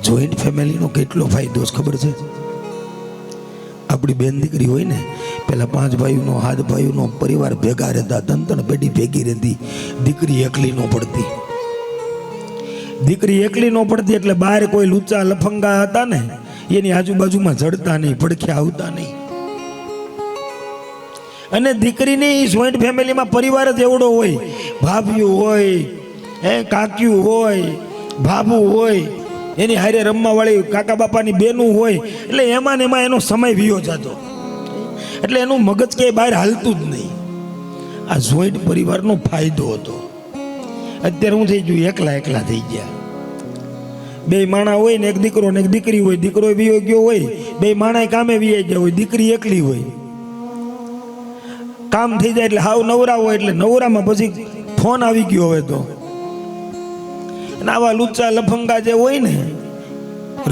Joint ફેમિલીનો કેટલો ફાયદો છે ખબર છે? આપણી બેન દીકરી હોય ને, પેલા 5 ભાઈઓનો 7 ભાઈઓનો પરિવાર ભેગા રહેતા, 3 પેઢી ભેગી રહેતી. દીકરી એકલી ન પડતી. દીકરી એકલી ન પડતી એટલે બહાર કોઈ લુચ્ચા લફંગા હતા ને એની આજુબાજુમાં જડતા નહીં, પડખ્યા આવતા નહીં. અને દીકરીની જોઈન્ટ ફેમિલીમાં પરિવાર જ એવડો હોય, ભાભીઓ હોય, કાકીઓ હોય, ભાભુ હોય, એની હારે રમવા વાળી કાકા બાપાની બેનું હોય, એટલે એમાં ને એમાં એનો સમય વિયો જતો. એટલે એનું મગજ ક્યાંય બહાર હાલતું જ નહીં. આ જોઈન્ટ પરિવારનો ફાયદો હતો. અત્યારે હું થઈ ગયું, એકલા થઈ ગયા. 2 માણા હોય ને, એક દીકરો ને એક દીકરી હોય. દીકરો વિયો ગયો હોય, 2 માણા કામે વિયાઈ ગયા હોય, દીકરી એકલી હોય. કામ થઈ જાય એટલે હાવ નવરા હોય, એટલે નવરામાં પછી ફોન આવી ગયો હવે તો. અને આવા લુચ્ચા લફંગા જે હોય ને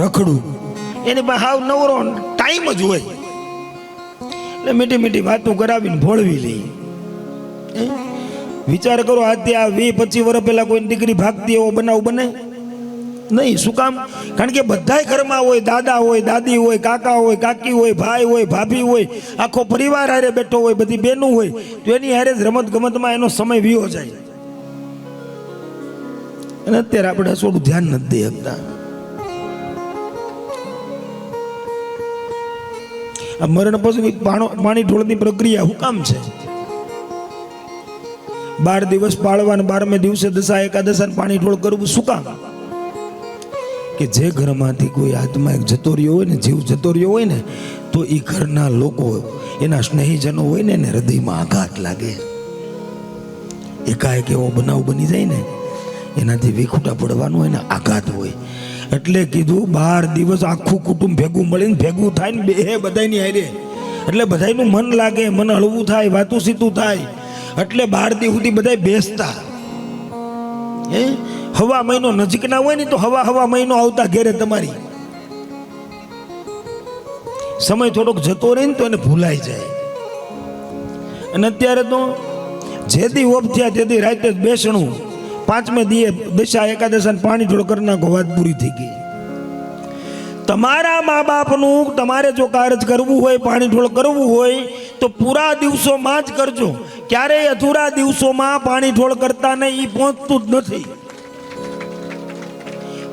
રખડું, એની પાસે હાવ નવરો ટાઈમ જ હોય. એટલે મીઠી મીઠી વાતો કરાવીને ભોળવી લઈ. વિચાર કરો, આજે આ 20-25 વર્ષ પહેલા કોઈ દીકરી ભાગતી એવો બનાવ બને નહીં. શું કામ? કારણ કે બધાય ઘરમાં હોય, દાદા હોય, દાદી હોય, કાકા હોય, કાકી હોય, ભાઈ હોય, ભાભી હોય, આખો પરિવાર હારે બેઠો હોય, બધી બેનું હોય, તો એની હારે જ રમત ગમતમાં એનો સમય વિયો જાય. અને અત્યારે આપણે થોડું ધ્યાન નથી દઈ શકતા. આ મરણ પછી પાણી ઢોળની પ્રક્રિયા શું કામ છે? 12 દિવસ પાળવા, 12મે દિવસે દશા એકાદશા પાણી ઢોળ કરવું શું કામ? કે જે ઘરમાંથી કોઈ આત્મા એક જતો રહ્યો હોય ને, જીવ જતો રહ્યો હોય ને, તો એ ઘરના લોકો, એના સ્નેહીજનો હોય ને, એને હૃદયમાં આઘાત લાગે. એકાએક એવો બનાવ બની જાય ને, એનાથી વિખૂટા પડવાનું એને આઘાત હોય. એટલે કીધું 12 દિવસ આખું કુટુંબ ભેગું મળીને ભેગું થાય ને, બે બધાની હારે, એટલે બધાનું મન લાગે, મન હળવું થાય, વાતું સીતું થાય. એટલે 12 દિવસ સુધી બધા બેસતા. હવા મહિનો નજીક ના હોય ને, તો હવા મહિનો આવતા ઘેરે તમારી. સમય થોડોક જતો રહે ને તો એને ભૂલાઈ જાય. અને અત્યારે તો જેથી ઓફ થયા તેથી રાતે જ બેસણું, 5મે દીએ દશા એકાદશા પાણી ઢોળ કરી નાખો, વાત પૂરી થઈ ગઈ. તમારા મા બાપનું તમારે જો કાર્ય કરવું હોય, પાણી ઢોળ કરવું હોય, તો પૂરા દિવસોમાં જ કરજો. ક્યારેય અધૂરા દિવસોમાં પાણી ઢોળ કરતા નહીં, એ પહોંચતું જ નથી.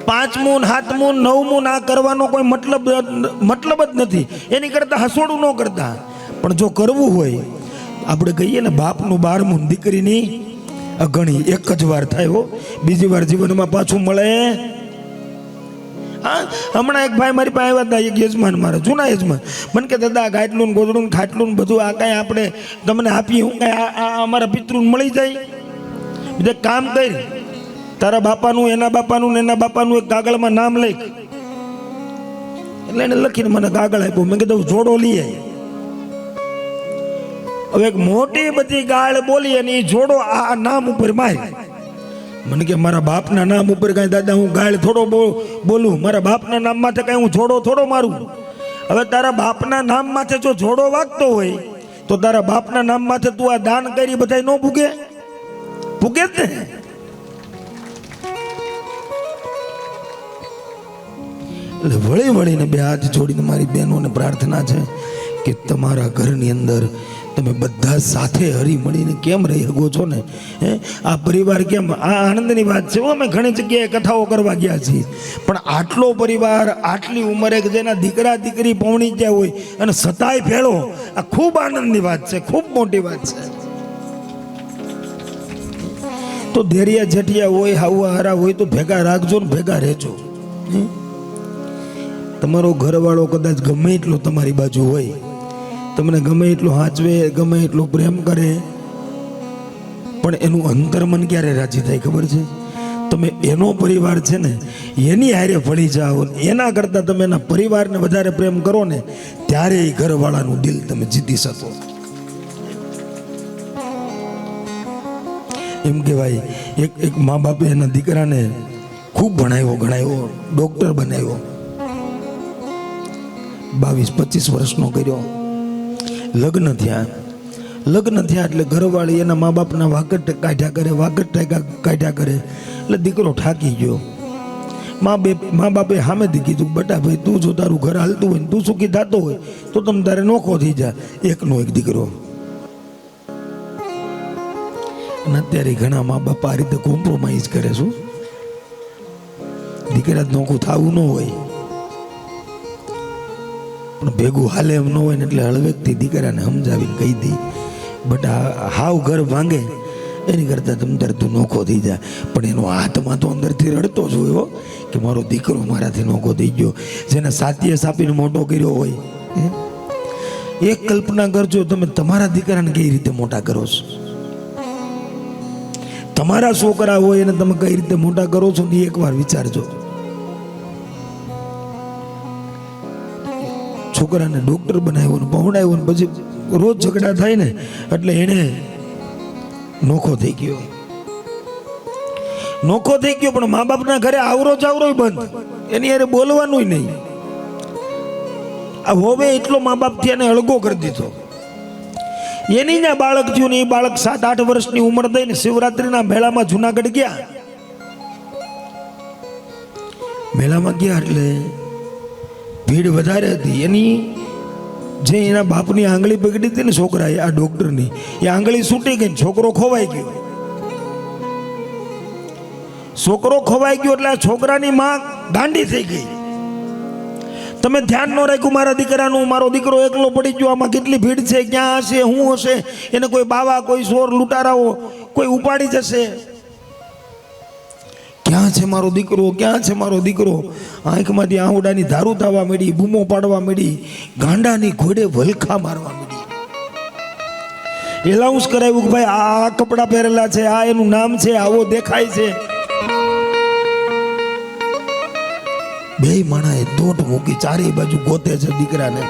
5મું, 7મું, 9મું ના કરવાનો કોઈ મતલબ જ નથી. એની કરતા હસોડું ન કરતા. પણ જો કરવું હોય, આપણે કહીએ ને, બાપનું 12મું દીકરીની અગણી એક જ વાર થાય હો, બીજી વાર જીવનમાં પાછું મળે. હા, હમણાં એક ભાઈ મારી પાસે આવ્યા હતા, એક યજમાન, મારા જૂના યજમાન. મને કે દાદા, ગાટલું ગોદડું ખાટલું બધું આ કાંઈ આપણે તમને આપીએ, હું કાંઈ આ અમારા પિતૃને મળી જાય? બીજા કામ કરી, તારા બાપાનું, એના બાપાનું ને એના બાપાનું એક કાગળમાં નામ લખ. એટલે એને લખીને મને કાગળ આપ્યો. મેં કીધું જોડો લઈ આવી. હવે એક મોટી બધી ગાળ બોલી અને એ જોડો આ નામ ઉપર મારી. મને કે મારા બાપના નામ ઉપર કાંઈ દાદા હું ગાળ થોડો બોલું? મારા બાપના નામ માથે કાંઈ હું જોડો થોડો મારું? હવે તારા બાપના નામ માથે જો જોડો વાગતો હોય, તો તારા બાપના નામ માથે તું આ દાન કરી બધા ન ભૂગે? ભૂગે જ ને. એટલે વળીને 2 હાથ જોડીને મારી બહેનોને પ્રાર્થના છે કે તમારા ઘરની અંદર તમે બધા સાથે હરી મળીને કેમ રહી શકો છો ને? આ પરિવાર કેમ? આ આનંદની વાત છે. અમે ઘણી જગ્યાએ કથાઓ કરવા ગયા છીએ, પણ આટલો પરિવાર આટલી ઉંમરે જેના દીકરા દીકરી પૌણી ગયા હોય અને સતાય ફેળો, આ ખૂબ આનંદની વાત છે, ખૂબ મોટી વાત છે. તો ધેરિયા જેઠિયા હોય, હાવા હારા હોય તો ભેગા રાખજો ને ભેગા રહેજો. તમારો ઘરવાળો કદાચ ગમે એટલો તમારી બાજુ હોય, તમને ગમે એટલો હાચવે, ગમે એટલો પ્રેમ કરે, પણ એનું અંતર્મન ક્યારે રાજી થાય ખબર છે? તમે એનો પરિવાર છે ને એની હારે ભળી જાઓ, એના કરતાં તમે એના પરિવારને વધારે પ્રેમ કરો ને, ત્યારે એ ઘરવાળાનું દિલ તમે જીતી શકો. એમ કહેવાય, એક મા બાપે એના દીકરાને ખૂબ ભણાવ્યો, ડૉક્ટર બનાવ્યો, 22-25 વર્ષનો કર્યો. લગ્ન થયા એટલે ઘરવાળી એના મા બાપના વાગડ કાઢ્યા કરે, એટલે દીકરો થાકી ગયો. મા બાપે સામેથી કીધું બેટા ભાઈ તું જો તારું ઘર હાલતું હોય ને તું સુખી થતો હોય તો તમે તારે નોખો થઈ જા, એકનો એક દીકરો. અને અત્યારે ઘણા મા બાપ આ રીતે કોમ્પ્રોમાઇઝ કરે છે. દીકરા જ નોખું થવું ન હોય પણ ભેગું હાલે એમ ન હોય ને એટલે હળવેકથી દીકરાને સમજાવીને કહી દઈ બેટા હાવ ઘર ભાંગે એની કરતાં તમે તારે તું નોખો થઈ જાય. પણ એનો હાથમાં તો અંદરથી રડતો જ હોય કે મારો દીકરો મારાથી નોખો થઈ ગયો. જેને સાતીએ સાપીને મોટો કર્યો હોય, એક કલ્પના કરજો તમે તમારા દીકરાને કઈ રીતે મોટા કરો છો. તમારા છોકરા હોય એને તમે કઈ રીતે મોટા કરો છો ને એકવાર વિચારજો. છોકરાને ડોક્ટર બનાવ્યો ને પહોંચાડ્યો ને પછી રોજ ઝઘડા થાય ને એટલે એને નોખો થઈ ગયો. પણ મા બાપના ઘરે આવરો જાવરો બંધ, એની હારે બોલવાનું નહીં. આ હોવે એટલો મા બાપ થી એને અળગો કરી દીધો. એની ના બાળક થયું ને એ બાળક 7-8 વર્ષની ઉંમર થઈ ને શિવરાત્રીના મેળામાં જુનાગઢ ગયા. મેળામાં ગયા એટલે ભીડ વધારે હતી. એની જે એના બાપની આંગળી પકડી હતી ને છોકરા આ ડોક્ટરની, એ આંગળી છૂટી ગઈ, છોકરો ખોવાઈ ગયો. એટલે આ છોકરાની માં ગાંડી થઈ ગઈ. તમે ધ્યાન ન રાખ્યું મારા દીકરાનું, મારો દીકરો એકલો પડી ગયો, આમાં કેટલી ભીડ છે, ક્યાં હશે, શું હશે, એને કોઈ બાવા, કોઈ ચોર લૂંટારાઓ કોઈ ઉપાડી જશે. ક્યાં છે મારો દીકરો, ક્યાં છે મારો દીકરો? આંખમાંથી આહુડાની ધારું થવા માંડી, બૂમો પાડવા માંડી, ગાંડાની ઘોડે વલખા મારવા માંડી. એલાઉન્સ કરાવ્યું કે ભાઈ આ કપડા પહેરેલા છે, આ એનું નામ છે, આવો દેખાય છે. બે માણાએ દોટ મૂકી, ચારે બાજુ ગોતે છે દીકરાને.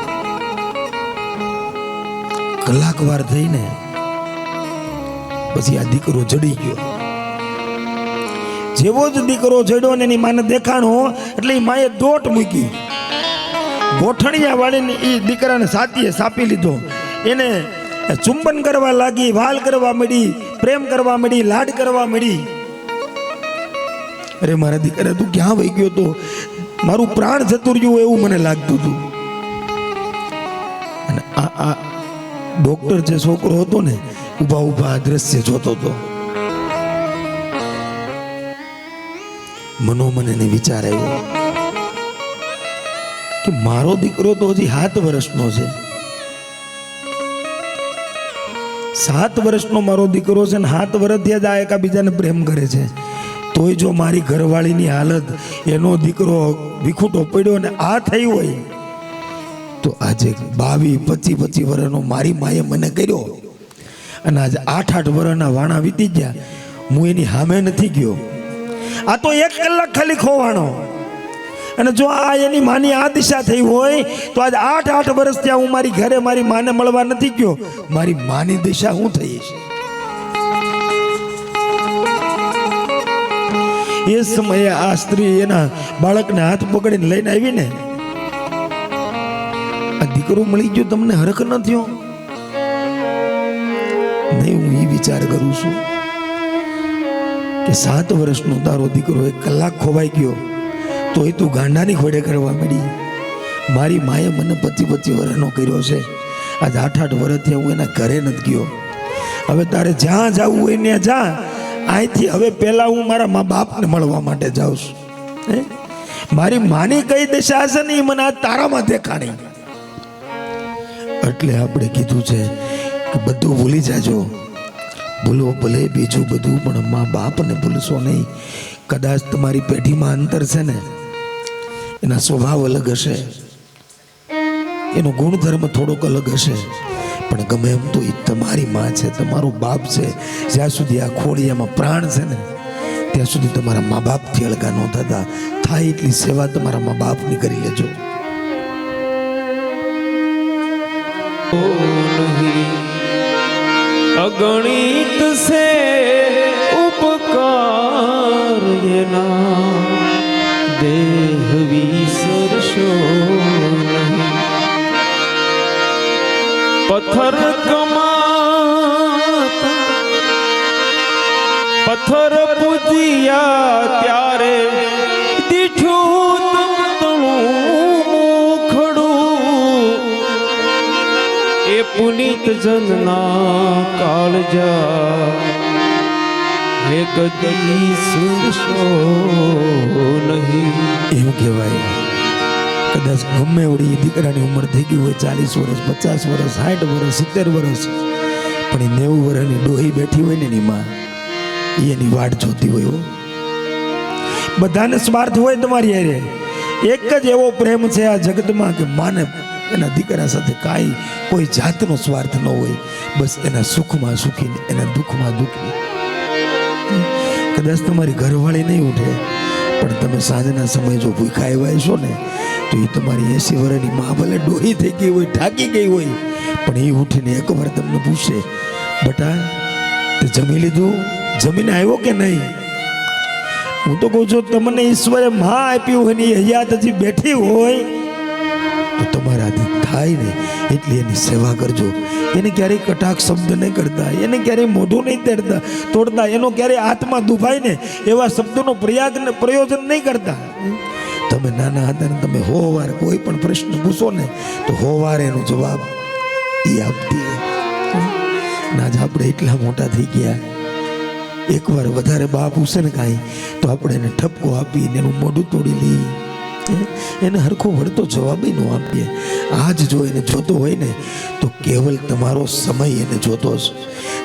કલાક વાર થઈને પછી આ દીકરો જડી ગયો. જેવો જ દીકરો જડ્યો ને એની માને દેખાણો એટલે એ માએ દોટ મૂકી, ગોઠણિયા વાળીને એ દીકરાને સાતીએ સાપી લીધો. એને ચુંબન કરવા લાગી, વાલ કરવા માંડી, પ્રેમ કરવા માંડી, લાડ કરવા માંડી. અરે મારા દીકરા તું ક્યાં વહી ગયો? તો મારું પ્રાણ જતું રહ્યું એવું મને લાગતું હતું. અને આ ડોક્ટર જે છોકરો હતો ને ઉભા ઉભા આ દ્રશ્ય જોતો હતો. મનોમન એને વિચાર આવ્યો કે મારો દીકરો તો હજી 7 વર્ષનો છે. 7 વર્ષનો મારો દીકરો છે ને 7 વર્ષથી જ આ એકાબીજાને પ્રેમ કરે છે. તોય જો મારી ઘરવાળીની હાલત, એનો દીકરો વિખૂટો પડ્યો ને આ થઈ હોય તો આજે 22-25 વર્ષનો મારી માએ મને કર્યો અને આજે 8-8 વર્ષના વાણા વીતી ગયા, હું એની સામે નથી ગયો. આ તો 1 કલાક ખાલી ખોવાણો. અને જો આ એની માની આ દિશા થઈ હોય તો આજ 8-8 વર્ષ ત્યાં હું મારી ઘરે મારી માને મળવા નથી ગયો, મારી માની દિશા શું થઈ છે? એ સમયે આ સ્ત્રી એના બાળકને હાથ પકડીને લઈને આવી ને, આ દીકરો મળી ગયો, તમને હરખ ન થયો? નહીં, હું એ વિચાર કરું છું કે 7 વર્ષનો તારો દીકરો 1 કલાક ખોવાઈ ગયો તો એ તું ગાંડાની ઘોડે કરવા મળી. મારી માએ મને 25 વર્ષનો કર્યો છે, આજ 8-8 વર્ષથી હું એના ઘરે નથી ગયો. હવે તારે જ્યાં જવું હોય ને જા. અહીંથી હવે પહેલા હું મારા મા બાપને મળવા માટે જાઉં છું. મારી માની કઈ દશા હશે ને એ મને આ તારામાં દેખાણી. એટલે આપણે કીધું છે કે બધું ભૂલી જાજો, ભૂલો ભલે બીજું બધું, પણ મા બાપને ભૂલશો નહીં. કદાચ તમારી પેઢીમાં અંતર છે ને, એના સ્વભાવ અલગ હશે, એનો ગુણધર્મ થોડોક અલગ હશે, પણ ગમે એમ તો એ તમારી માં છે, તમારો બાપ છે. જ્યાં સુધી આ ખોડિયામાં પ્રાણ છે ને ત્યાં સુધી તમારા મા બાપથી અલગા ન થતા. થાય એટલી સેવા તમારા મા બાપની કરી લેજો. અગણિત સે ઉપકાર એના, દેહ વિસરશો નહીં. પથ્થર કમાતા પથ્થર પૂજ્યા ત્યારે દીઠ પુનિત જનના કાળજા હે કદી સુરશો નહીં. એવું કહેવાય કદાચ ગમે એવડી દીકરાની ઉંમર થઈ ગઈ હોય 40 વર્ષ 50 વર્ષ 60 વર્ષ 70 વર્ષ, પણ એ 90 વર્ષની ડોહી બેઠી હોય ને એની માં એની વાટ જોતી હોય. બધાને સ્વાર્થ હોય તમારી હારે, એક જ એવો પ્રેમ છે આ જગતમાં કે માને એના દીકરા સાથે કાંઈ કોઈ જાતનો સ્વાર્થ ન હોય, બસ એના સુખમાં સુખી ને એના દુઃખમાં દુઃખી. કદાચ તમારી ઘરવાળી નહીં ઉઠે, પણ તમે સાંજના સમયે જો ભૂખા આવ્યા છો ને તો એ તમારી 80 વર્ષની માં ભલે ડોહી થઈ ગઈ હોય, ઠાકી ગઈ હોય, પણ એ ઉઠીને એકવાર તમને પૂછે, બટા તે જમી લીધું, જમીને આવ્યો કે નહીં? હું તો કહું છું તમને ઈશ્વરે માં આપ્યું હોય ને એ હયાત હજી બેઠી હોય તો તમારાથી થાય ને એટલી એની સેવા કરજો. એને ક્યારેય કટાક્ષ શબ્દ નહીં કરતા, એને ક્યારેય મોઢું નહીં તોડતા, એનો ક્યારેય આત્મા દુભાય ને એવા શબ્દોનો પ્રયોજન નહીં કરતા. તમે નાના હતા ને તમે હોવાર કોઈ પણ પ્રશ્ન પૂછો ને તો હોવાર એનો જવાબ એ આપતી. ના જ આપણે એટલા મોટા થઈ ગયા, એકવાર વધારે બાપ પૂછે ને કાંઈ તો આપણે એને ઠપકો આપીને એનું મોઢું તોડી લઈએ, એને હરખો વળતો જવાબ ન આપીએ. આજ જો એને જોતો હોય ને તો કેવલ તમારો સમય એને જોતો છે.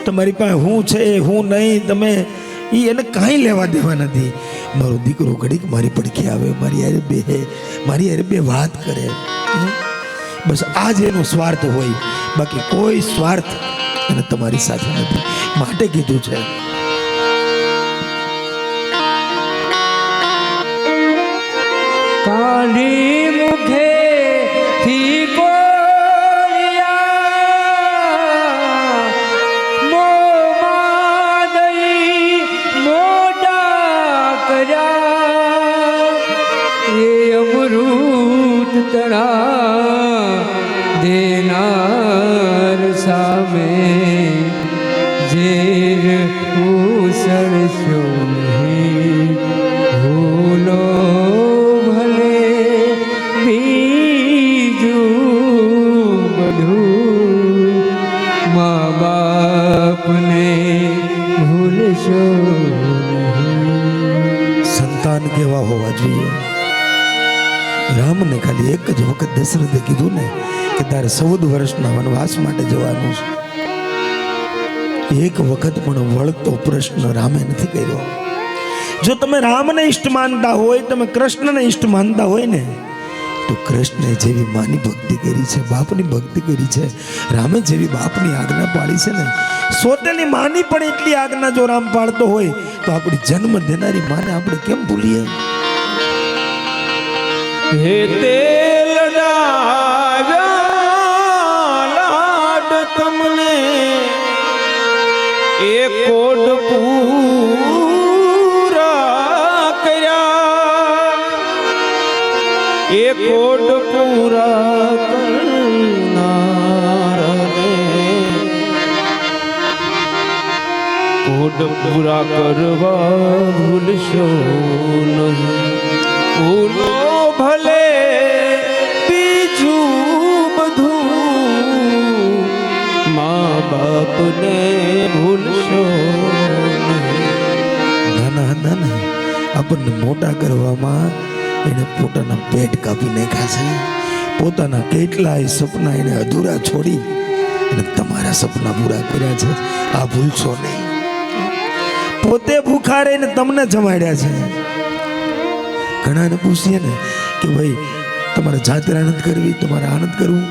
તમારી પાસે હું છે હું નહીં તમે એને કાંઈ લેવા દેવા નથી. મારો દીકરો ઘડીક મારી પડખે આવે, મારી હારે બે વાત કરે, બસ આ જ એનો સ્વાર્થ હોય, બાકી કોઈ સ્વાર્થ એને તમારી સાથે નથી. માટે કીધું છે કાઢી મુખે થી કોરિયા મોમાં દઈ મોટા કર્યા એ અમૃત તણા દેનાર સામે ઝેર ઉસળશો નહીં. ભૂલો સંતાન કેવા હોવા જોઈએ. રામને ખાલી એક જ વખત દશરથે કીધું ને કે તારે 14 વર્ષના વનવાસ માટે જવાનું છે. એક વખત પણ વળતો પ્રશ્ન રામે નથી કર્યો. જો તમે રામને ઈષ્ટ માનતા હોય, તમે કૃષ્ણને ઈષ્ટ માનતા હોય ને તો કૃષ્ણે જેવી માની ભક્તિ કરી છે, બાપની ભક્તિ કરી છે, રામે જેવી બાપની આજ્ઞા પાડી છે ને, સોતેની માની પણ એટલી આજ્ઞા જો રામ પાડતો હોય તો આપણી જન્મ દેનારી માને આપણે કેમ ભૂલીએ? હે તેલડાવ્યા લાડ તમને એ કોડ પૂરા કર્યા, એ કોડ પૂરા કરનારને કોડ પૂરા કરવા ભૂલશો નહીં. ભૂલો ભલે બીજું બધું, મા બાપને ભૂલશો નહીં. નાના હતા ને આપણને મોટા કરવામાં એને પોતાના પેટ કાપી નાખ્યા છે. પોતાના કેટલાય સપના એને અધૂરા છોડી અને તમારા સપના પૂરા કર્યા છે. આ ભૂલશો નહીં. પોતે ભૂખા રહીને તમને જમાડ્યા છે. ઘણાને પૂછીએ ને કે ભાઈ તમારે જાતે આનંદ કરવી, તમારે આનંદ કરવું,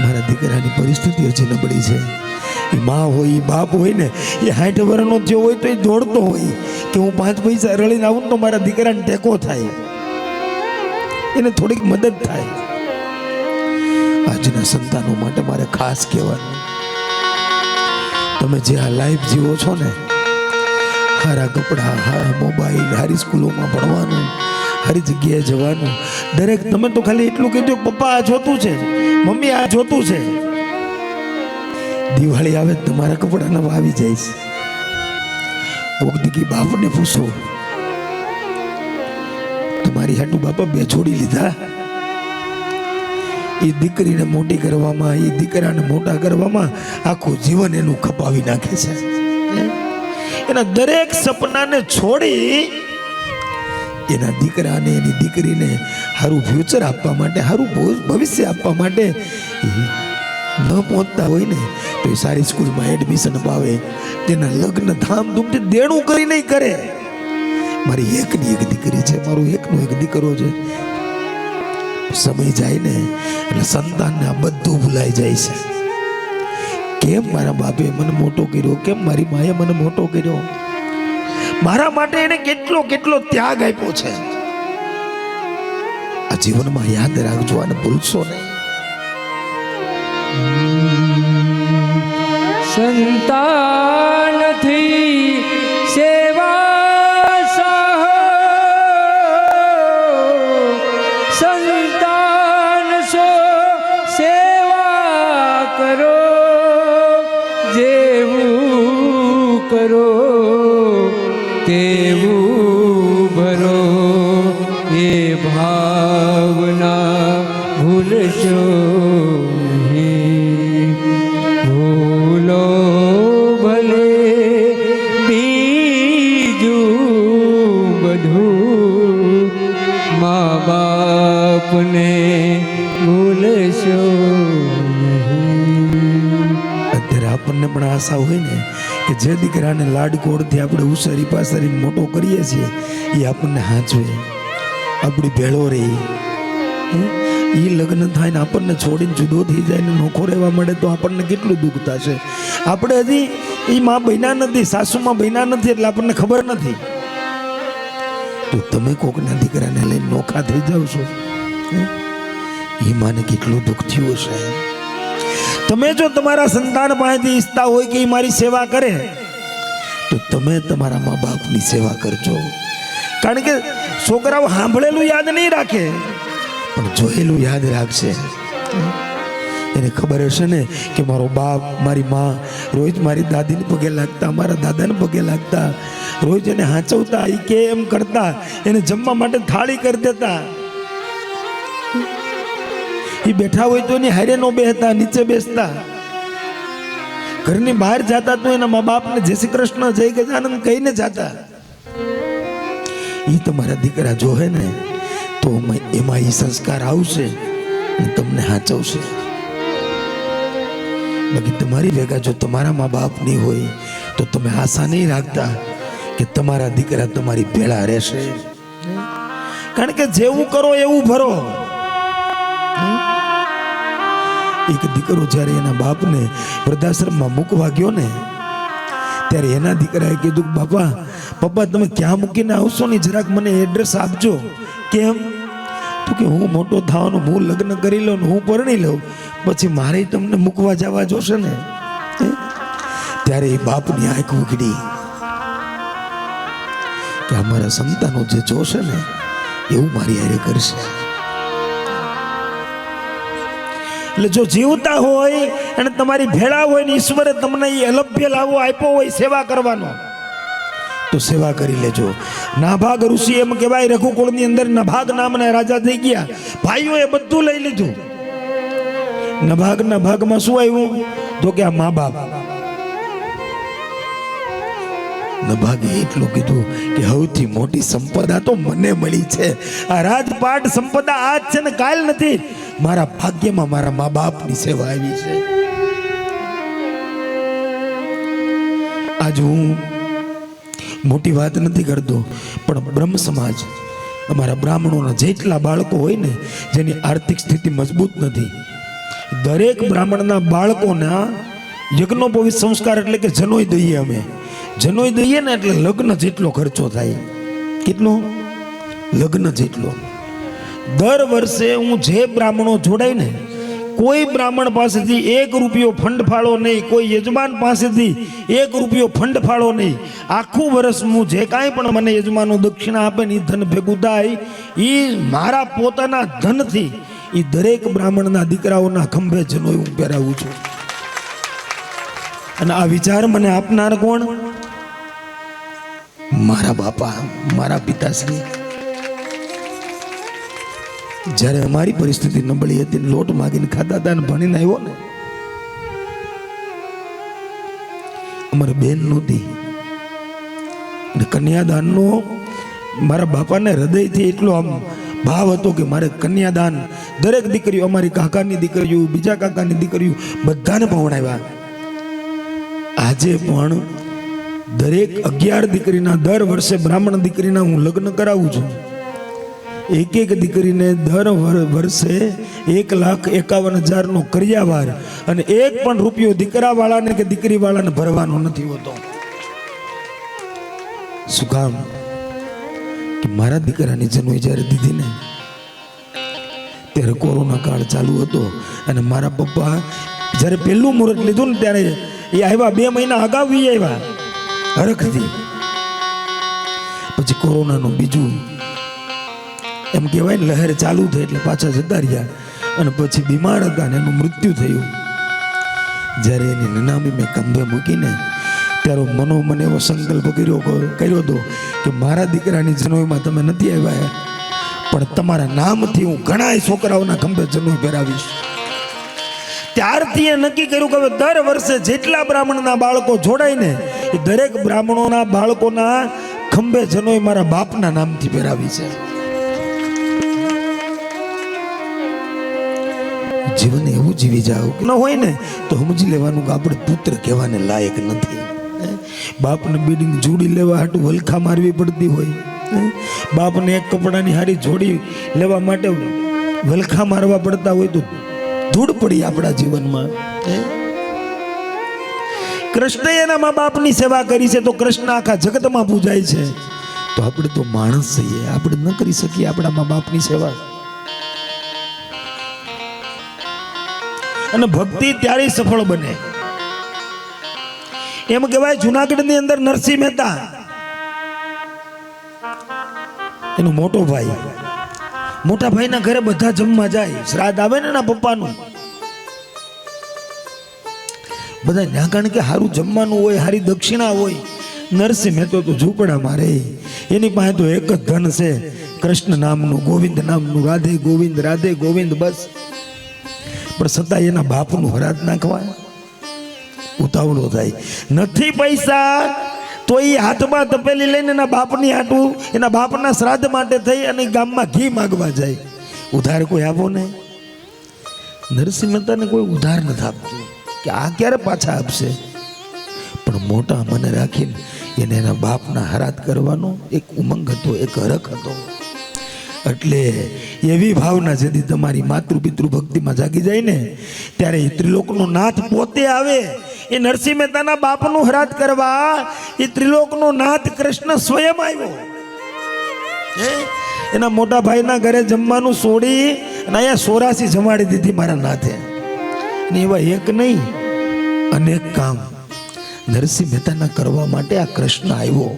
મારા દીકરાની પરિસ્થિતિ હજી નબળી છે. એ માં હોય, એ બાપ હોય ને, એ 60 વર્ષનો જે હોય તો એ દોડતો હોય કે હું 5 પૈસા રળીને આવું તો મારા દીકરાને ટેકો થાય, એને થોડીક મદદ થાય. આજના સંતાનો માટે મારે ખાસ કહેવાનું, તમે જે આ લાઈફ જીવો છો ને, સારા કપડાં, સારા મોબાઈલ, સારી સ્કૂલોમાં ભણવાનું, સારી જગ્યાએ જવાનું, દરેક તમે તો ખાલી એટલું કીધું પપ્પા આ જોતું છે, મમ્મી આ જોતું છે. દિવાળી આવે તમારા કપડાં નવા આવી જાય છે. કોક દીકી બાપને પૂછો તમારી હાટું બાપા 2 જોડી લીધા, એ દીકરીને મોટી કરવામાં, એ દીકરાને મોટા કરવામાં આખું જીવન એનું ખપાવી નાખે છે. એના દરેક સપનાને છોડી એના દીકરાને, એની દીકરીને સારું ફ્યુચર આપવા માટે, સારું ભવિષ્ય આપવા માટે ન પહોંચતા હોય ને તો એ સારી સ્કૂલમાં એડમિશન અપાવે, તેના લગ્ન ધામધૂમથી દેણું કરી નહીં કરે. મારી એકની એક દીકરી છે, મારો એકનો એક દીકરો છે. સમય જાય ને એટલે સંતાનને આ બધું ભૂલાઈ જાય છે. કેમ મારા બાપે મને મોટો કર્યો, કેમ મારી માએ મને મોટો કર્યો, મારા માટે એને કેટલો કેટલો ત્યાગ આપ્યો છે. આ જીવનમાં યાદ રાખજો અને ભૂલશો નહીં. સંતાનથી સેવા સહ, સંતાન સો સેવા કરો, જેવું કરો તેવું ભરો, એ ભાવના ભૂલશો નહીં. ભૂલો ભલે બીજું બધું, મા બાપને ભૂલશો નહીં. અત્યારે આપણને પણ આશા હોય ને કે જે દીકરાને લાડકોડથી આપણે ઉછેરી પાછળીને મોટો કરીએ છીએ એ આપણને હાંચવે, આપણી ભેળો રહી. એ લગ્ન થાય ને આપણને છોડીને જુદો થઈ જાય ને નોખો રહેવા મળે તો આપણને કેટલું દુઃખ થશે. આપણે હજી એ માં બન્યા નથી, સાસુમાં બન્યા નથી એટલે આપણને ખબર નથી. તો તમે કોકના દીકરાને લઈને નોખા થઈ જાવ છો, એ માને કેટલું દુઃખ થયું હશે. તમે જો તમારા સંતાન પાસેથી ઈચ્છતા હોય કે એ મારી સેવા કરે તો તમે તમારા મા બાપની સેવા કરજો. કારણ કે છોકરાઓ સાંભળેલું યાદ નહીં રાખે પણ જોયેલું યાદ રાખશે. એને ખબર હશે ને કે મારો બાપ, મારી માં રોજ મારી દાદીને પગે લાગતા, મારા દાદાને પગે લાગતા, રોજ એને હાંચવતા, એ કે એમ કરતા, એને જમવા માટે થાળી કરી દેતા. એ બેઠા હોય તો એની હારે નો બેસતા, નીચે બેસતા. ઘરની બહાર જતા તો એના મા બાપને જય શ્રી કૃષ્ણ, જય ગજાનંદ કહીને જતા. એ તમારા દીકરા જોહે ને તો એમાં એ સંસ્કાર આવશે અને તમને હાચવશે. બાકી તમારી ભેગા જો તમારા મા બાપ નહીં હોય તો તમે આશા નહીં રાખતા કે તમારા દીકરા તમારી ભેળા રહેશે. કારણ કે જેવું કરો એવું ભરો. એક દીકરો જ્યારે એના બાપને વૃદ્ધાશ્રમમાં મૂકવા ગયો ને ત્યારે એના દીકરાએ કીધું, બાપા પપ્પા તમે ક્યાં મૂકીને આવશો ને જરાક મને એડ્રેસ આપજો. કેમ? તો કે હું મોટો થવાનો, હું લગ્ન કરી લઉં, હું પરણી લઉં, પછી મારે તમને મૂકવા જવા જોશે ને. ત્યારે એ બાપની આંખ ઉઘડી કે અમારા સંતાનો જે જોશે ને એવું મારી હારે કરશે. એટલે જો જીવતા હોય અને તમારી ભેળા હોય ને ઈશ્વરે તમને એ અલભ્ય લાવો આપ્યો હોય સેવા કરવાનો તો સેવા કરી લેજો. નાભાગ ઋષિ એમ કહેવાય, રઘુકુળની અંદર નભાગ નામના રાજા થઈ ગયા. ભાઈઓએ બધું લઈ લીધું. નભાગના ભાગમાં શું આવ્યું તો કે આ મા બાપ. નભાગે એટલું કીધું કે સૌથી મોટી સંપદા તો મને મળી છે. આ રાજપાટ સંપદા આજ છે ને કાલ નથી. મારા ભાગ્યમાં મારા મા બાપની સેવા આવી છે. આજ હું મોટી વાત નથી કરતો પણ બ્રહ્મ સમાજ, અમારા બ્રાહ્મણોના જેટલા બાળકો હોય ને જેની આર્થિક સ્થિતિ મજબૂત નથી, દરેક બ્રાહ્મણના બાળકોના યજ્ઞોપવિત સંસ્કાર એટલે કે જનોઈ દઈએ. અમે જનોઈ દઈએ ને એટલે લગ્ન જેટલો ખર્ચો થાય. કેટલો? લગ્ન જેટલો. દર વર્ષે હું જે બ્રાહ્મણો જોડાય ને, કોઈ બ્રાહ્મણ પાસેથી 1 રૂપિયો ફંડ ફાળો નહીં, કોઈ યજમાન પાસેથી 1 રૂપિયો ફંડ ફાળો નહીં. આખું વર્ષ હું જે કાંઈ પણ મને યજમાનો દક્ષિણા આપે ને એ ધન ભેગું થાય એ મારા પોતાના ધનથી એ દરેક બ્રાહ્મણના દીકરાઓના ખંભે જનોઈ હું પહેરાવું છું. અને આ વિચાર મને આપનાર કોણ? મારા બાપા, મારા પિતાશ્રી. જ્યારે અમારી પરિસ્થિતિ નબળી હતી ને લોટ માગીને ખાતા હતા ને ભણીને આવ્યો ને, અમારી બેન નહોતી અને કન્યાદાનનો મારા બાપાને હૃદયથી એટલો આમ ભાવ હતો કે મારે કન્યાદાન, દરેક દીકરીઓ, અમારી કાકાની દીકરીઓ, બીજા કાકાની દીકરીઓ બધાને ભણાવ્યા. આજે પણ દરેક 11 દીકરીના દર વર્ષે બ્રાહ્મણ દીકરીના હું લગ્ન કરાવું છું. એક દીકરીને દર વર્ષે 1,51,000 કરિયાવાર અને એક પણ રૂપિયો દીકરાવાળાને કે દીકરીવાળાને ભરવાનો નથી હોતો. શું કામ? કે મારા દીકરાની જન્મ જ્યારે દીધી ને ત્યારે કોરોના કાળ ચાલુ હતો અને મારા પપ્પા જ્યારે પહેલું મુહૂર્ત લીધું ને ત્યારે એ આવ્યા 2 મહિના અગાઉ આવ્યા હરખથી. પછી કોરોનાનું બીજું એમ કહેવાય ને લહેર ચાલુ થઈ એટલે પાછા જતા રહ્યા અને પછી બીમાર હતા ને એનું મૃત્યુ થયું. જ્યારે એની નનામી મેં કંભે મૂકીને ત્યારે મને એવો સંકલ્પ કર્યો હતો કે મારા દીકરાની જનોઈમાં તમે નથી આવ્યા પણ તમારા નામથી હું ઘણા છોકરાઓના ખંભે જનોઈ પહેરાવીશ. ત્યારથી એ નક્કી કર્યું કે હવે દર વર્ષે જેટલા બ્રાહ્મણના બાળકો જોડાય ને એ દરેક બ્રાહ્મણોના બાળકોના ખંભે જનોઈ મારા બાપના નામથી પહેરાવી છે. જીવન એવું જીવી જાવ ન હોય ને તો સમજી લેવાનું કે આપણે પુત્ર કહેવાને લાયક નથી. બાપને બીડીની જોડી લેવા હાટું વલખા મારવી પડતી હોય, બાપને એક કપડાની હારી જોડી લેવા માટે વલખા મારવા પડતા હોય તો ધૂળ પડી આપણા જીવનમાં. કૃષ્ણએ એના મા બાપની સેવા કરી છે તો કૃષ્ણ આખા જગતમાં પૂજાય છે. તો આપણે તો માણસ છીએ, આપણે ન કરી શકીએ આપણા મા બાપની સેવા. અને ભક્તિ ત્યારે સફળ બને. એમ કહેવાય જુનાગઢની અંદર નરસિંહ મહેતા એનો મોટો ભાઈ, મોટા ભાઈના ઘરે બધા જમવા જાય. શ્રાદ્ધ આવે ને એના પપ્પાનું, બધા ત્યાં કારણ કે સારું જમવાનું હોય, સારી દક્ષિણા હોય. નરસિંહ મહેતો તો ઝૂંપડામાં રહે, એની પાસે તો એક જ ધન છે કૃષ્ણ નામનું, ગોવિંદ નામનું, રાધે ગોવિંદ રાધે ગોવિંદ, બસ. પણ છતાં એના બાપનું હરાજ નાખવા ઉતાવળો થાય. નથી પૈસા તો એ હાથમાં તપેલી લઈને એના બાપની હાટું, એના બાપના શ્રાદ્ધ માટે થઈ અને ગામમાં ઘી માગવા જાય. ઉધાર કોઈ આપો ને? નરસિંહ મહેતાને કોઈ ઉધાર નથી આપતું કે આ ક્યારે પાછા આપશે. પણ મોટા મને રાખીને એને એના બાપના હરાત કરવાનો એક ઉમંગ હતો, એક હરખ હતો. એટલે એવી ભાવના જેથી તમારી માતૃ પિતૃ ભક્તિમાં જાગી જાય ને ત્યારે ત્રિલોકનો નાથ પોતે આવે. એ નરસિંહ મહેતાના બાપનું હરાત કરવા એ ત્રિલોકનો નાથ કૃષ્ણ સ્વયં આવ્યો. એના મોટા ભાઈના ઘરે જમવાનું છોડી અને અહીંયા 84 જમાડી દીધી મારા નાથે. અને એવા એક નહીં અનેક કામ નરસિંહ મહેતાના કરવા માટે આ કૃષ્ણ આવ્યો.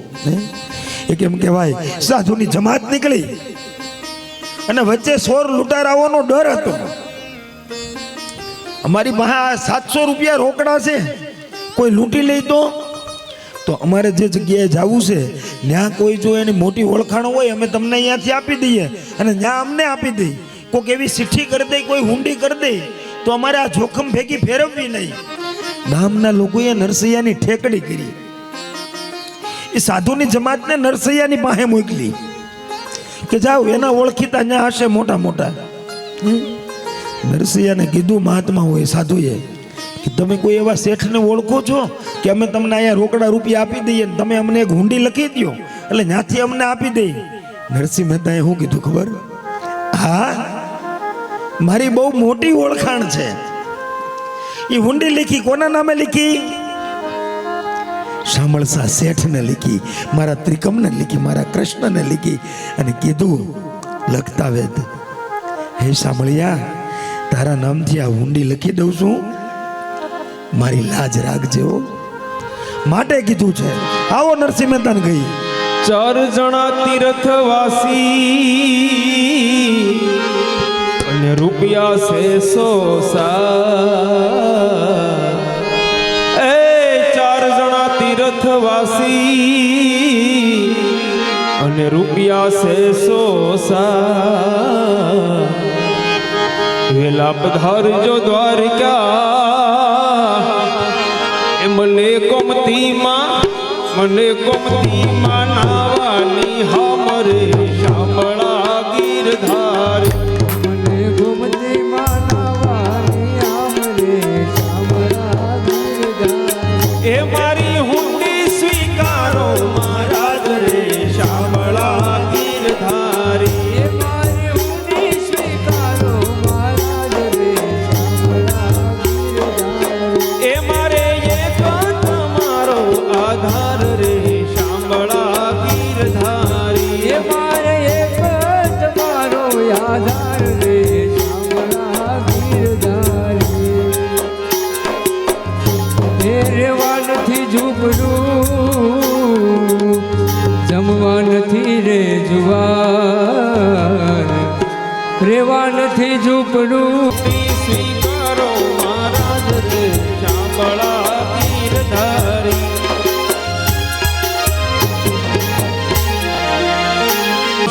એક એમ કહેવાય સાધુની જમાત નીકળી અને વચ્ચે 100 લૂંટારાઓનો ડર હતો. અમારી પાસે 700 રૂપિયા રોકડા છે, કોઈ લૂંટી લે તો અમારે જે જગ્યાએ જવું છે ત્યાં કોઈ જો એની મોટી ઓળખાણ હોય અમે તમને અહીંયાથી આપી દઈએ અને ત્યાં અમને આપી દઈએ. કોઈક એવી ચિઠ્ઠી કરી દે, કોઈ હુંડી કરી દે તો અમારે આ જોખમ ભેગી ફેરવવી નહીં. ગામના લોકોએ નરસૈયાની ઠેકડી કરી. એ સાધુની જમાતને નરસૈયાની પાસે મોકલી કે જાઓ એના ઓળખીતા ત્યાં હશે મોટા મોટા. નરસૈયાને કીધું મહાત્મા હોય સાધુએ કે તમે કોઈ એવા શેઠને ઓળખો છો કે અમે તમને અહીંયા રોકડા રૂપિયા આપી દઈએ ને તમે અમને એક હુંડી લખી દો એટલે ત્યાંથી અમને આપી દઈએ. નરસિંહ મહેતાએ શું કીધું ખબર? હા, મારી બહુ મોટી ઓળખાણ છે. એ હુંડી લીખી, કોના નામે લીખી? શામળસા શેઠને લીખી, મારા ત્રિકમને લીખી, મારા કૃષ્ણને લીખી અને કીધું લખતા વેદ, હે શામળિયા, તારા નામથી આ હુંડી લખી દઉં છું, મારી લાજ રાખજો માટે કીધું છે. આવો નરસિંહ મહેતાને ગઈ 4 જણા તીર્થવાસી અને રૂપિયા છે 100 4 જણા તીર્થવાસી અને રૂપિયા છે સોસા વેલા પધારજો દ્વારકા એ મને કોમતીમાં નાવાની હામરે શામળા ગીરધારી મને ગોમતીમાં નાવાની આમરે શામળા ગીરધારી. એ મારી હુંડી સ્વીકારો મહારાજ રે શામળા ગીરધારી એ મારી હુંડી સ્વીકારો મહારાજ રે શામળા ગીરધારી. એ મારે એક તમારો આધાર રે શામળા ગીરધારી એ મારે એક તમારો આધાર રે શામળા ગીરધારી. એ રેવા નથી ઝૂંપડું, જમવા નથી રે જુવાર, રેવા નથી ઝૂંપડું. સ્વીકારો મહારાજ રે શામળા ગીરધારી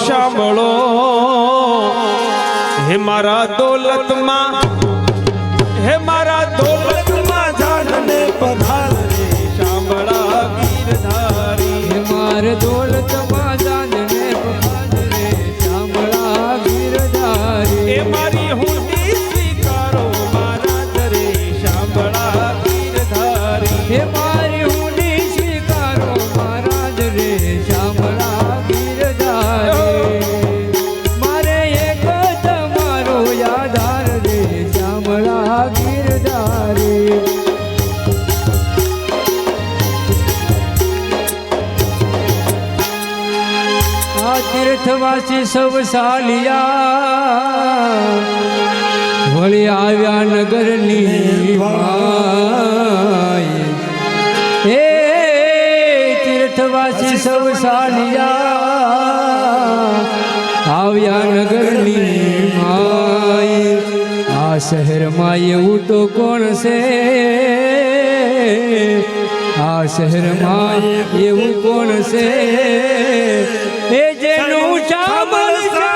શામળો હે મારા દોલતમાં જાનને પધાર રે શામળા ગીરધારી હે મારે દોલતમાં જાનને પધાર રે શામળા ગીરધારી. એ મારી હુંડી સ્વીકારો મહારાજ રે શામળા ગીરધારી હે મારી હુંડી સ્વીકારો મહારાજ રે શામળા ગીરધારી. મારે એક તમારો આધાર રે શામળા ગીરધારી. આ તીર્થવાસી સૌ સાલિયા વળી આવ્યા નગરની માય. હે તીર્થવાસી સૌ સાલિયા આવ્યા નગરની માય. આ શહેરમાં એવું તો કોણ છે, આ શહેરમાં એવું કોણ છે એ જેનું શામળ છે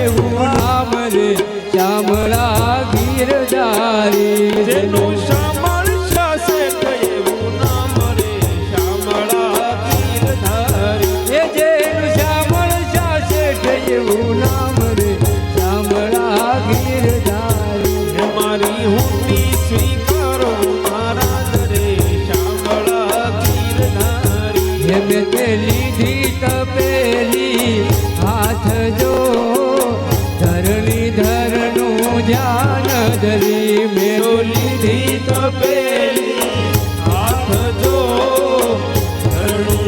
એવું નામ રે શામળા ગીરધારી. જેનું શામળ શાસે એવું નામ રે શામળા ગીરધારી એ જેનું શામળ શાસે એવું નામ રે શામળા ગીરધારી. હે મારી હુંડી સ્વીકારો મહારાજ રે શામળા ગીરધારી હે મેં તે લીધી તપેલી હાથ જો ધરણી ધરનું ધ્યાન ધરી. મેં તો લીધી તપેલી હાથ જો ધરણું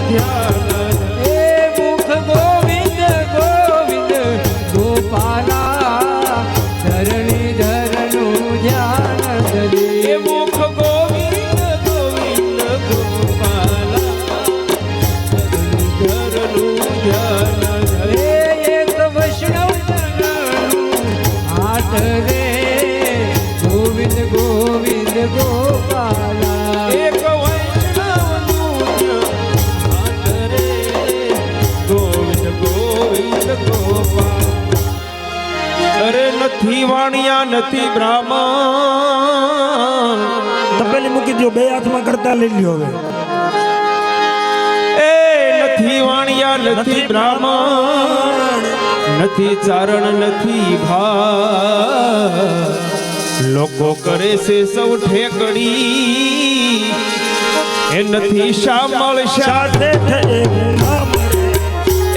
ધ્યાન એ મુખ ગોવિંદ ગોવિંદ ગોપાલા ધરણી ધરનું ધ્યાન એ ધરી. મુખ ગોવિંદ ગોવિંદ ગોપાલા ધરણું ધ્યાન ધરે એ એક વૈષ્ણવ જનનું હાથ રે ગોવિંદ ગોવિંદ ગોપાલા. એક વૈષ્ણવનું હાથ રે ગોવિંદ ગોવિંદ ગોપાલ અરે નથી વાણિયા નથી બ્રાહ્મણ તપેલી મૂકી દો, બે હાથમાં કરતા લઈ લ્યો હવે. એ નથી વાણિયા નથી બ્રાહ્મણ નથી ચારણ નથી ભા લોકો કરે છે સૌ ઠેકડી એ નથી શામળ સાથે એવું નામ રે.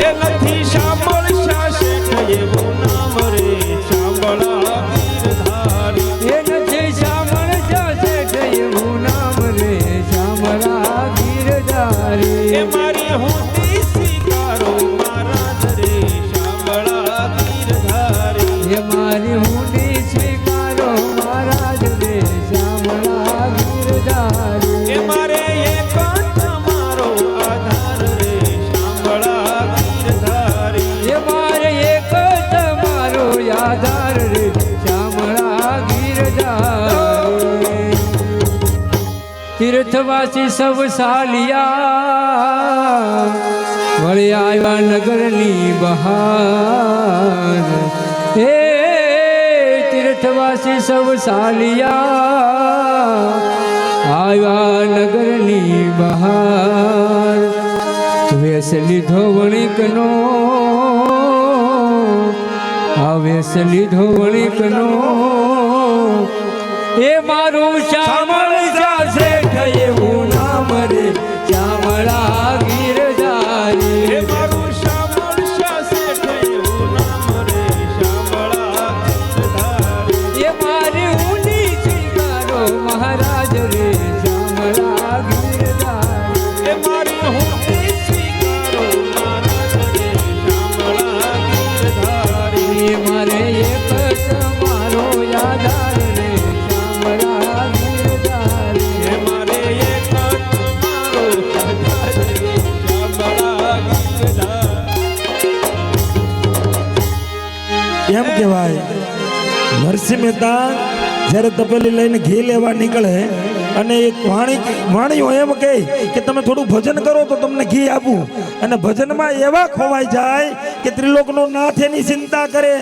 એ નથી શામળ શાસે એવું નામ રે શામળા ગીરધારી એ નથી શામળ શાસે એવું નામ રે શામળા ગીરધારી. એ મારી હુંડી સ્વીકારો મહારાજ રે શામળા ગીરધારી એ મારી હુંડી સ્વીકારો મહારાજ રે શામળા ગીરધારી. એ મારે એક તમારો આધાર રે શામળા ગીરધારી એ મારે એક તમારો આધાર રે શામળા ગીરધારી. તીર્થવાસી સૌ સાલિયા વળી આવ્યા નગરની બહાર હે તીર્થવાસી સૌ સાલિયા આવ્યા નગરની બહાર વેશ લીધો વણિકનો આ વેશ લીધો વણિકનો એ મારું શ્યામળ જાશે એવું નામ રે શ્યામળા ગીરધારી હે મારું શ્યામળ શાસે થયું નામ રે શ્યામળા ગીરધારી એ મારી ઊંડી સ્વીકારો મહારાજ રે શ્યામળા ગીરધારી હે મારી હુંડી સ્વીકારો મહારાજ રે શ્યામળા ગીરધારી એ મારે એક તમારો યાદાર રે શ્યામળા ગીરધારી હે મારે એક તમારો આધાર રે શ્યામળા ગીરધારી એમ કહેવાય નરસિંહ મહેતા જ્યારે તપેલી લઈને ઘી લેવા નીકળે અને એક વાણીઓ એમ કહે કે તમે થોડું ભજન કરો તો તમને ઘી આપું અને ભજનમાં એવા ખોવાઈ જાય કે ત્રિલોકનો નાથ એની ચિંતા કરે.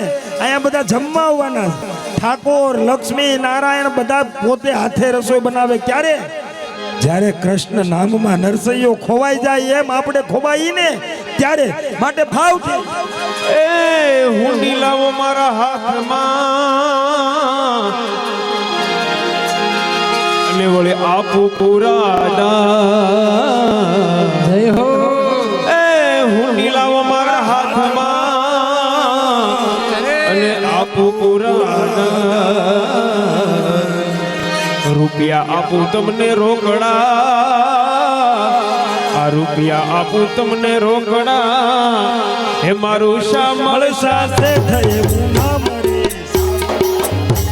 અહીંયા બધા જમવા આવવાના ઠાકોર લક્ષ્મી નારાયણ બધા પોતે હાથે રસોઈ બનાવે. ક્યારે? જ્યારે કૃષ્ણ નામમાં નરસૈયો ખોવાઈ જાય એમ આપણે ખોવાઈ ને ત્યારે માટે ભાવથી એ હુંડી લાવો મારા હાથમાં અને વળે આપું પુરાના જય હો એ હુંડી લાવો મારા હાથમાં અને આપું પુરાના રૂપિયા આપું તમને રોકડા આ રૂપિયા આપું તમને રોકડા હે મારું શ્યામળ સાથે થયું નામ રે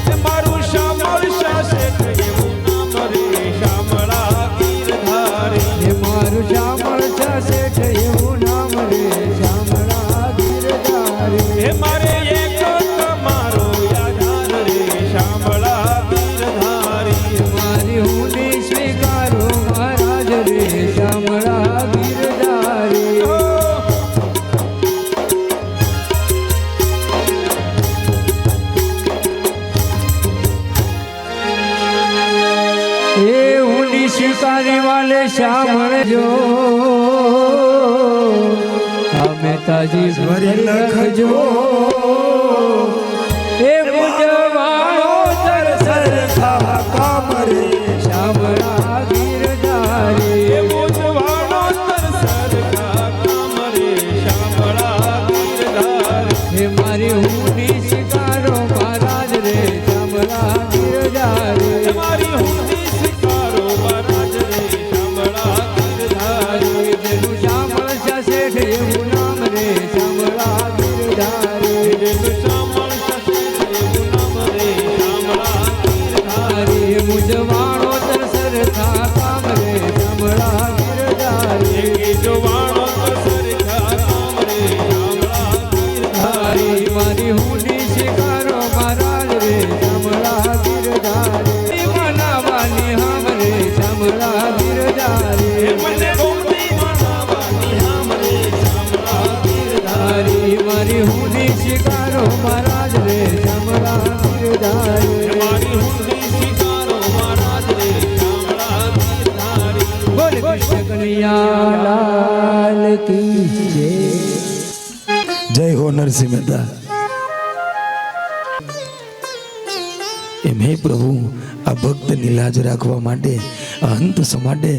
હે મારું શ્યામળ શાસે થયું નામ રે શ્યામળા ગીરધારી એ મારું શ્યામળ છાસે એવું નામ રે શ્યામળા ગીરધારી હે મારે એક તમારો આધાર રે શ્યામળા ગીરધારી મારી ઊંડી સ્વીકારો મહારાજ રે શ્યામળા ગીરધારી એ ઊંડી સ્વીકારી વાલે શ્યામળ જો આ મહેતાજી સ્વરી લખજો એ મુજવાળો તરસર થા કામ રે શ્યામળા ગીરધારી હે મોજવાળો તરસર કામ રે શ્યામળા ગીરધારી હે મારી ઊંડી સ્વીકારો મહારાજ રે શ્યામળા ગીરધારી હે મારી હુંડી સ્વીકારો મહારાજ રે શ્યામળા ગીરધારી જેનું શ્યામળ શેઠ એવું નામ રે શ્યામળા ગીરધારી જેનું શ્યામળ શાસે થયું નામ રે શ્યામળા ગીરધારી હરે મુજવાળો તરસર થા કામ રે શ્યામળા ગીરધારી મોજવાળો તરસર કામ રે શ્યામળા ગીરધારી હરે મારી ઊંડી સ્વીકારો મહારાજ રે શ્યામળા ગીરધારી મનાવાની હમ રે શ્યામળા ગીરધારી મને ગોપી મનાવાની નામ રે શ્યામળા ગીરધારી હરે મારી ઊંડી સ્વીકારો મહારાજ રે શ્યામળા ગીરધારી મારી હુંડી સ્વીકારો મહારાજ રે શ્યામળા ગીરધારી બોલ કૃષ્ણ કનૈયા લાલ કી જય. જય હો નરસિંહ મહેતા. એમ હે પ્રભુ આ ભક્તની લાજ રાખવા માટે આ અંત સમાટે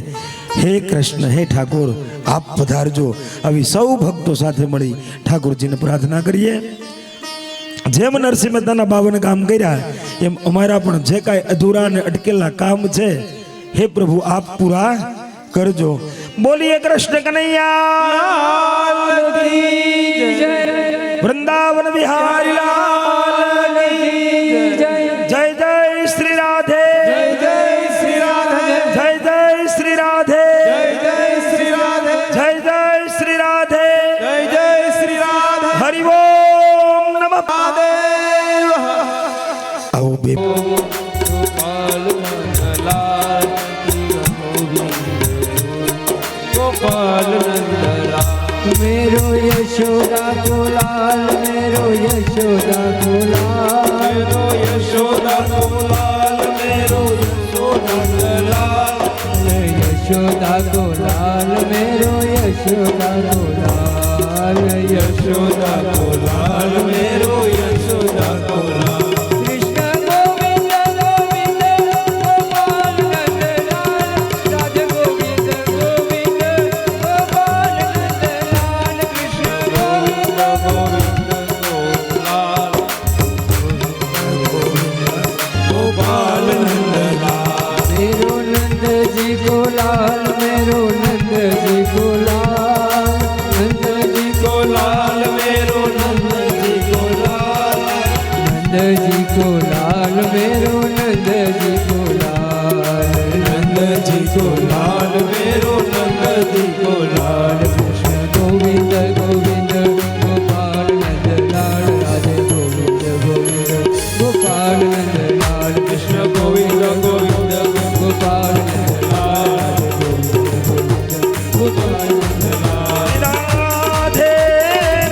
હે કૃષ્ણ હે ઠાકોર આપ પધારજો. આવી સૌ ભક્તો સાથે મળી ઠાકોરજીને પ્રાર્થના કરીએ. જેમ નરસિંહ મહેતાના 52 કામ કર્યા એમ અમારા પણ જે કાંઈ અધૂરા અને અટકેલા કામ છે હે પ્રભુ આપ પૂરા કરજો. બોલીએ કૃષ્ણ કનૈયા વૃંદાવન બિહારી લાલ કી જય. જય જય શ્રી રાધે જય શ્રી રાધે જય જય શ્રી રાધે જય શ્રી રાધે જય જય શ્રી રાધે જય શ્રી રાધે હરિ ઓમ નમઃ. મહાદેવ આવો બે ગોપાલ નંદલાલ ગોપાલ નંદલાલ मेरो यशोदा को लाल, मेरो यशोदा को लाल, मेरो यशोदा को लाल, मेरो यशोदा को लाल, यशोदा को लाल, मेरो यशोदा को लाल, यशोदा को लाल, मेरो यशोदा को लाल। कृष्ण गोविंद गोविंद गोपाल नंदलाल, राधे गोविंद गोविंद गोपाल नंदलाल, कृष्ण गोविंद गोविंद गोपाल, गोपाल नंदलाल। मेरो नंद जी को लाल, मेरो नंद जी को लाल, नंद जी को लाल, मेरो नंद जी को लाल, नंद जी को लाल, मेरो नंद जी को लाल, नंद जी को लाल, मेरो नंद जी को लाल। कृष्ण गोविंद गोविंद गोपाल नंदलाल, राधे गोविंद गोविंद गोपाल नंदलाल, कृष्ण गोविंद गोविंद गोपाल नंदलाल, राधे गोविंद गोविंद गोपाल नंदलाल। राधे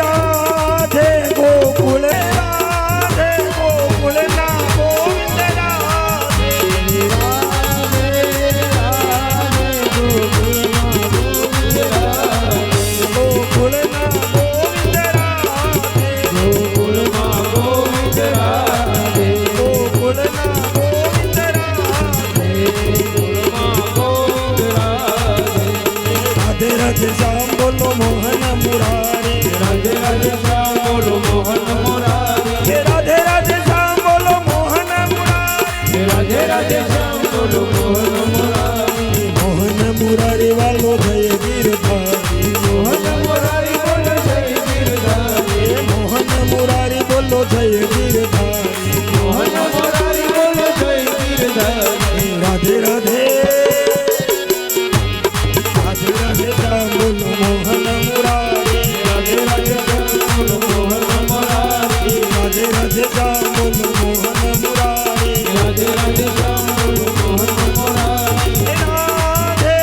राधे गोकुल, राधे गोकुल ना गोविंद राधे, गोकुल ना गोविंद राधे, गोकुल माँ गोविंद राधे, गोकुल ना गोविंद राधे, गोकुल माँ गोविंद राधे। राधे राधे श्याम बोलो मोहन मुरारी, राधे राधे श्याम बोलो मोहन मुरारी, हे राधे राधे श्याम बोलो मोहन मुरारी, राधे राधे श्याम बोलो मोहन मुरारी, मोहन मुरारी वालो जय गिरधारी, मोहन मुरारी बोलो जय गिरधारी, मोहन मुरारी बोलो जय गिरधारी, मोहन मुरारी बोलो जय गिरधारी। राधे राधे राधे राधे श्याम बोलो मोहन मुरारी, राधे राधे श्याम बोलो मोहन मुरारी, राधे राधे श्याम बोलो मोहन मुरारी, राधे राधे श्याम बोलो मोहन मुरारी। राधे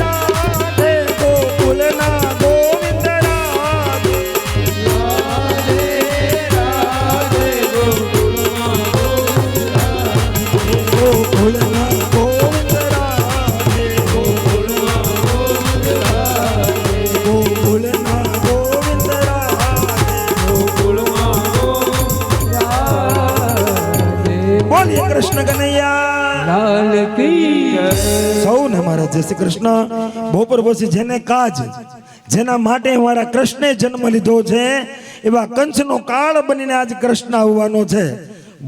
राधे गोकुल ना गोविंद राधे, राधे राधे गोकुल माँ गोविंद राधे, गोकुल ना गोविंद राधे, गोकुल माँ गोविंद राधे, गोकुल ना गोविंद राधे। गोकुल माँ गोविंद राधे बोलिए कृष्ण कन्हैया लाल की સૌને મારા જય શ્રી કૃષ્ણ. બપોર પછી જેને કાજ જેના માટે મારા કૃષ્ણે જન્મ લીધો છે એવા કંસનો કાળ બનીને આજ કૃષ્ણ આવવાનો છે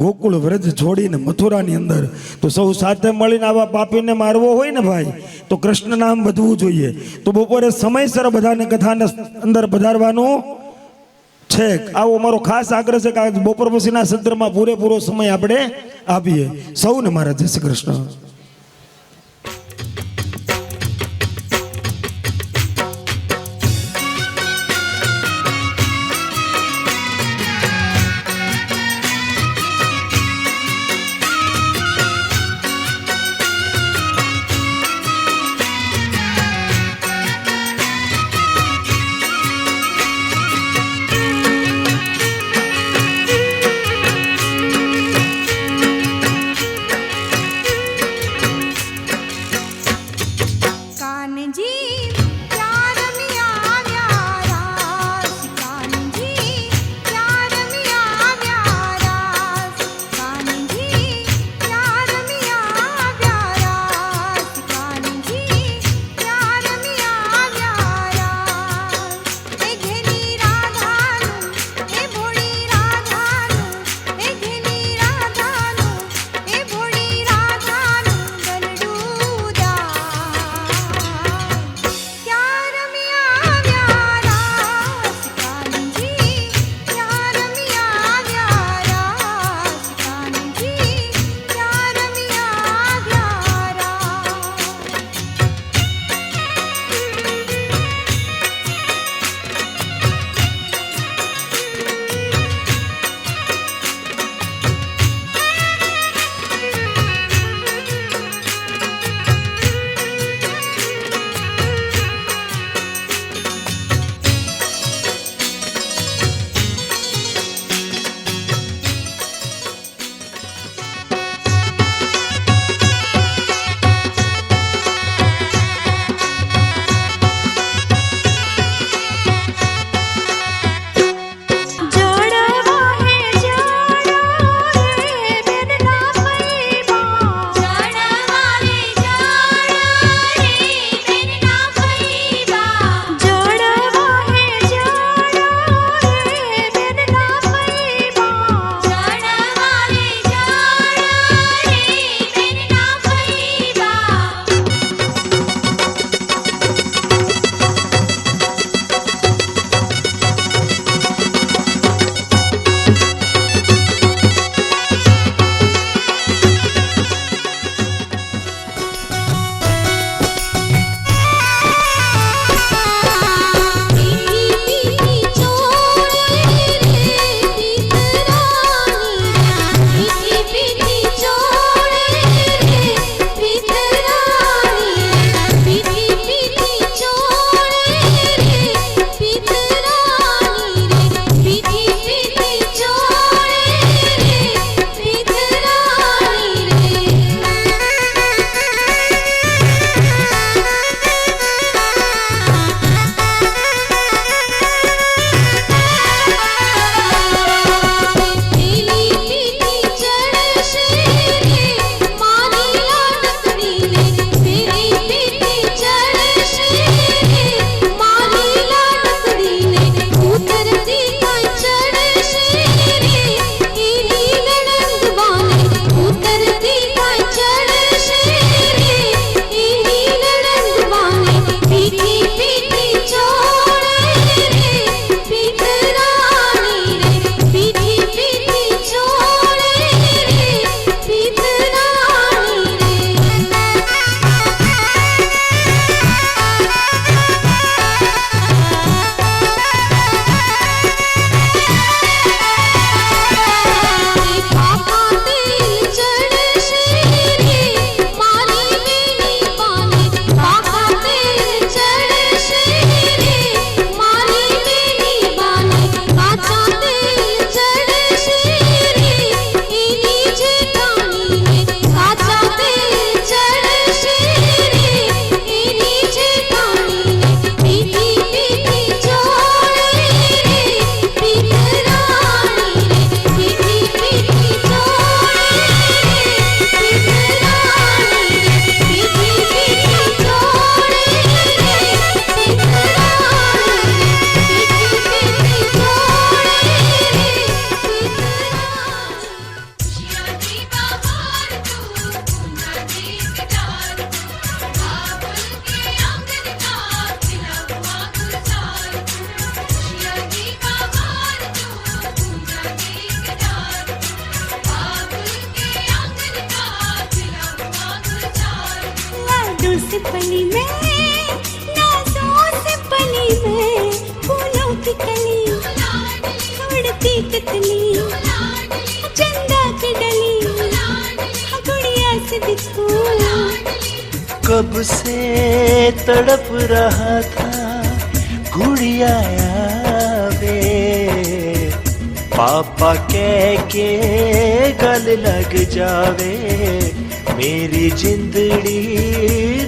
ગોકુળ વ્રજ છોડીને મથુરાની અંદર. તો સૌ સાથે મળીને આવા પાપીને મારવો હોય ને ભાઈ તો કૃષ્ણ નામ વધવું જોઈએ. તો બપોરે સમયસર બધાને કથાને અંદર પધારવાનું છે. આવો મારો ખાસ આગ્રહ છે કે આજ બપોર પછીના સત્રમાં પૂરેપૂરો સમય આપણે આપીએ. સૌને મારા જય શ્રી કૃષ્ણ. से तड़प रहा था गुड़िया वे, पापा कह के गल लग जावे, मेरी जिंदड़ी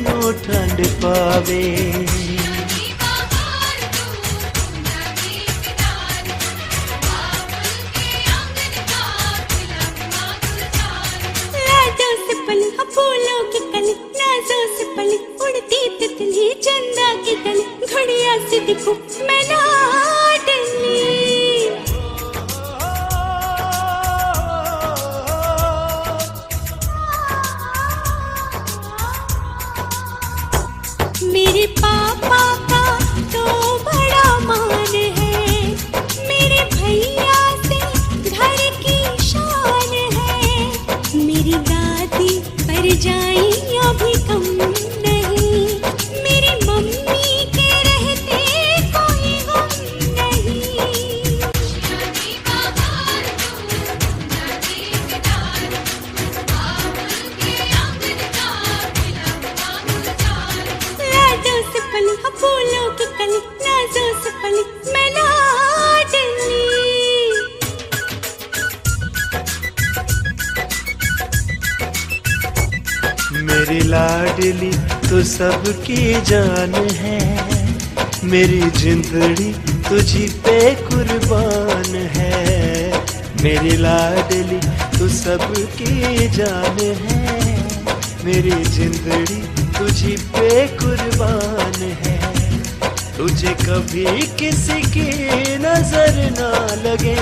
नो ठंड पावे। फूलों की कली नाजों से पली उड़ती तितली चंदा की कली घड़िया से दिखूं मैं लाडली। मेरे पापा का तो बड़ा मान है, मेरे भैया से घर की शान है, मेरी दादी पर जाई अभी कम नहीं, मेरी मम्मी के रहते कोई गम नहीं। लाडों से पली फूलों की कली नाजों से पली मैं लाडली। मेरी लाडली तो सबकी जान है, मेरी जिंदड़ी तुझी पे कुर्बान है। मेरी लाडली तो सबकी जान है, मेरी जिंदड़ी तुझी पे कुर्बान है। तुझे कभी किसी की नजर ना लगे,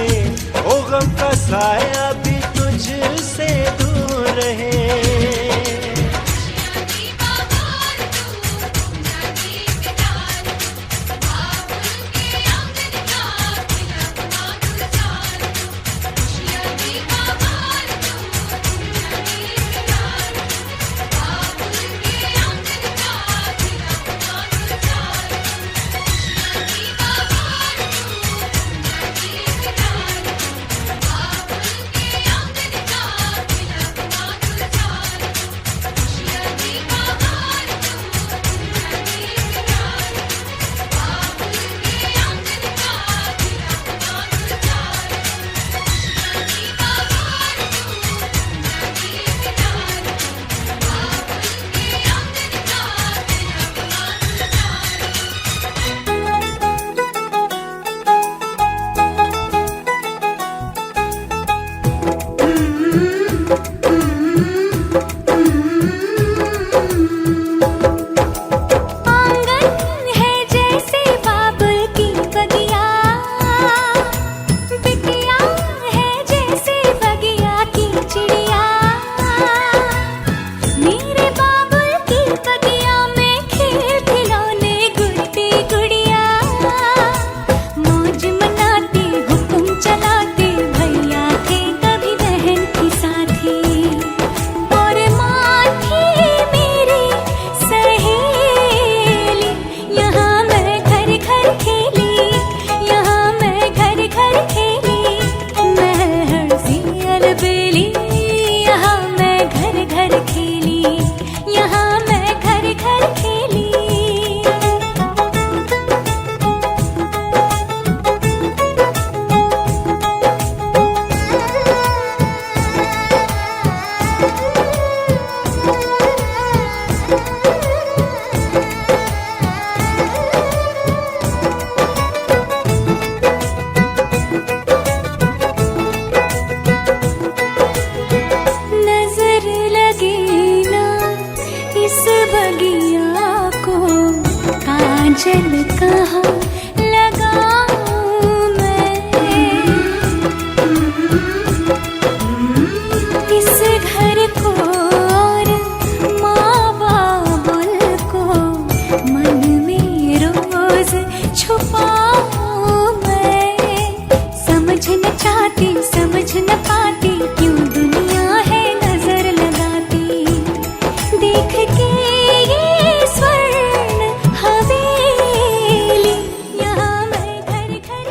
ओ गम का साया भी तुझसे दूर रहे। काजल कहाँ लगाऊं मैं, इस घर को और माँ बाबुल को मन में रोज छुपाऊं मैं। समझ न चाहती समझ न पाती क्यों दुनिया है नजर लगाती, देख के ये स्वर्ण हवेली यहाँ मैं घर घर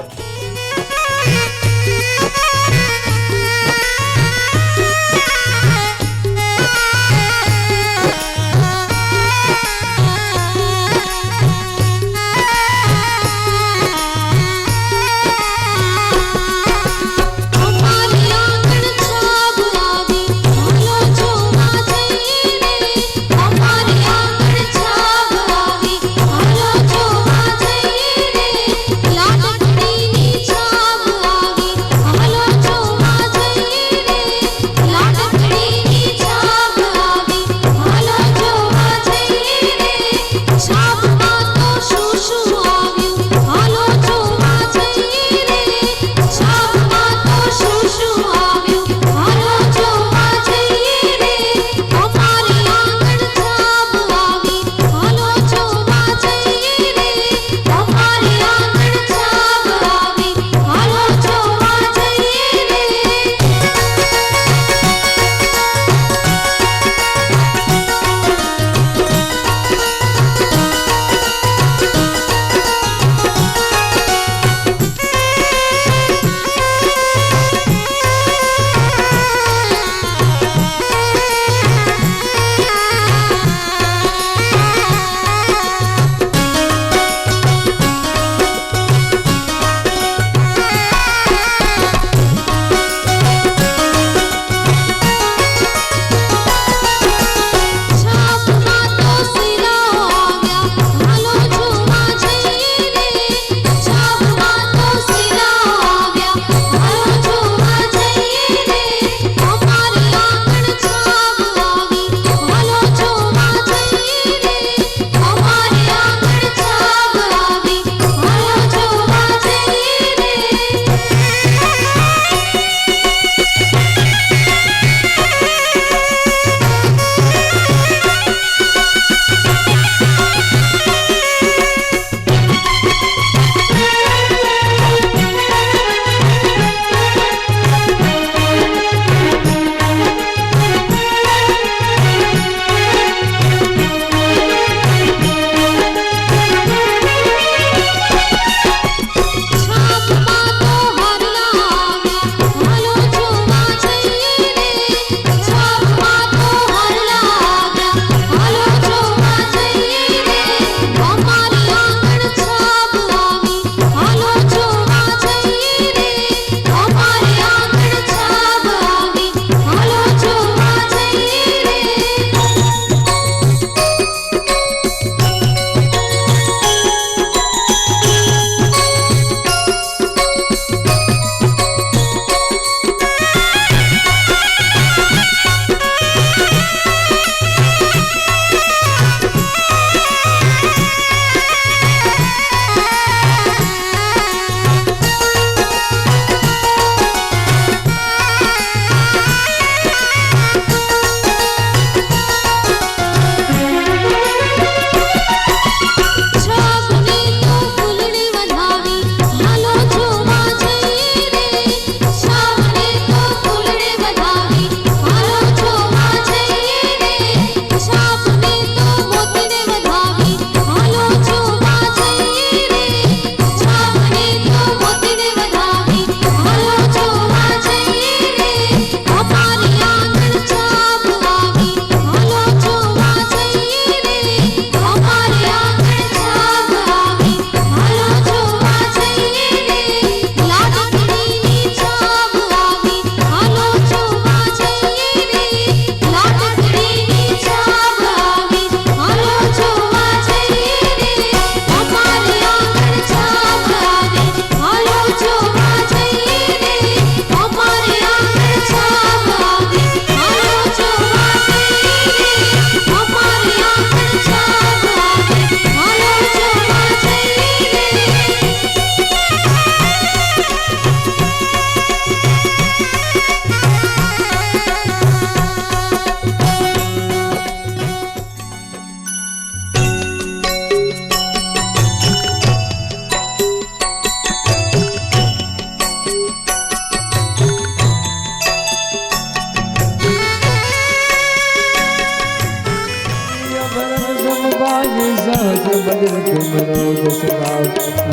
करो जस गाओ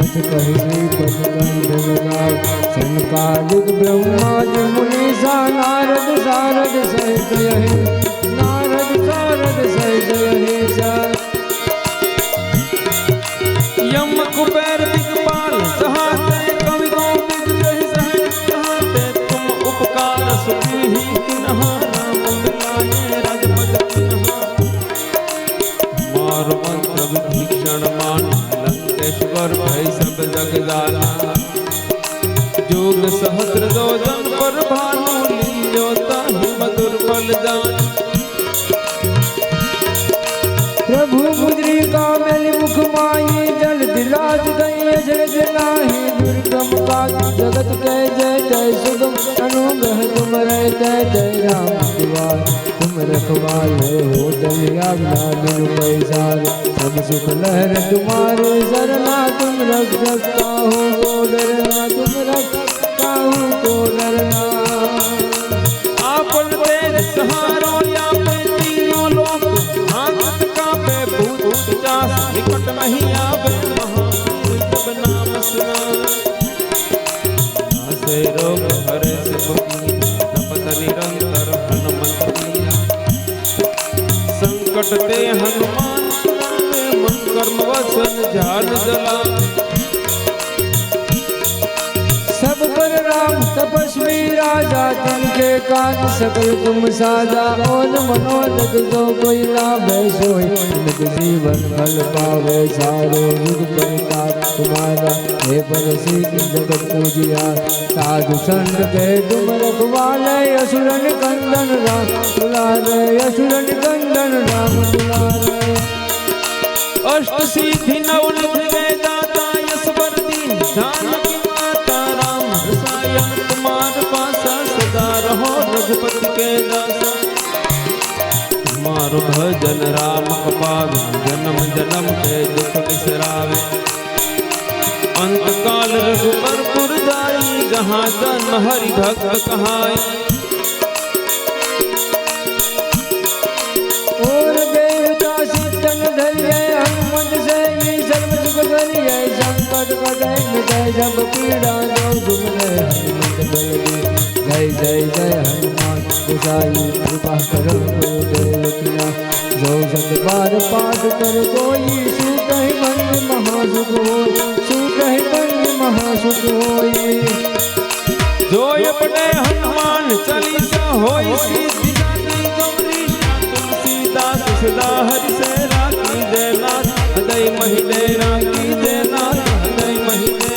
अथ कहि श्रीपद कंठ लगाओ सनकादिक ब्रह्मादि मुनीसा नारद सारद सहित यहि नारद सारद सहित यहि यम कुबेर दिगपाल सहाते कवि गोविंद जहि सहज सहाते तुम उपकार सुखी किन्हा राम मिलाए राजपद किन्हा मार मंत्र विभीषण मान लंकेश्वर भय सब जग जाना जोग सहस्र दोजन पर भानु लील्यो ताहि मधुर फल जान प्रभु मुद्रिका मेलि मुख माई जल दिलाज गई अजरज नाही दुर्गम काज जगत के जय जय सुगम अनुग्रह तुम रहे जय जय राम द्वार तुम रखवाले हो दलिया बिन पैसार सब सुख लहर तुम्हारे सरना तुम रक्षता हो को डरना तुम रक्षता हो को डरना आपन तेज सहारो या पे तीनों लोक आंत कापे भूत जास निकट नहीं आवे महावीर जब नाम सुनावे नासे रोग हरे से मुक्ति जपत निरंतर हनुमंत कीया संकट ते हनुमान सुनावे मन कर्म वसन झाल जला सब पर राम तपस्वी राजा तिनके काज सकल तुम साजा ओन मनोरथ जो कोई लाभे सोई नित जीवन फल पावे सारो युग परिताप तुम्हारा हे पर सीख जगत पूजिया साधु संत के तुम रखवाले असुरन कंदन राम दुलारे असुरन कंदन राम दुलारे अष्ट सिद्धि नवनिधि वेदाता यशवर दीन जानकी माता राम रसायन कुमार पासा सदा रहो रघुपति के दासा तुम्हारो भजन राम कपावे जन्म जन्म के दुख बिसरावे अंत काल रघुबर जाई जहाँ जन्म हरि भक्त कहाई और देवता सिद्धन धरिए हनुमत से ये सर्व सुख करिए संकट कटै मिटै सब पीड़ा जो सुमरे हनुमत बलदेव जय जय जय हनुमान गोसाई कृपा करो देवकिया जो सत बार पाठ कर कोई सुख ही बंद महासुख होई सुख ही बंद महासुख होई जो ये पढ़े हनुमान चालीसा होई सीधी जाती गौरी तुलसीदास सदा हरि से राखी देना हृदय महिले राखी देना हृदय महिले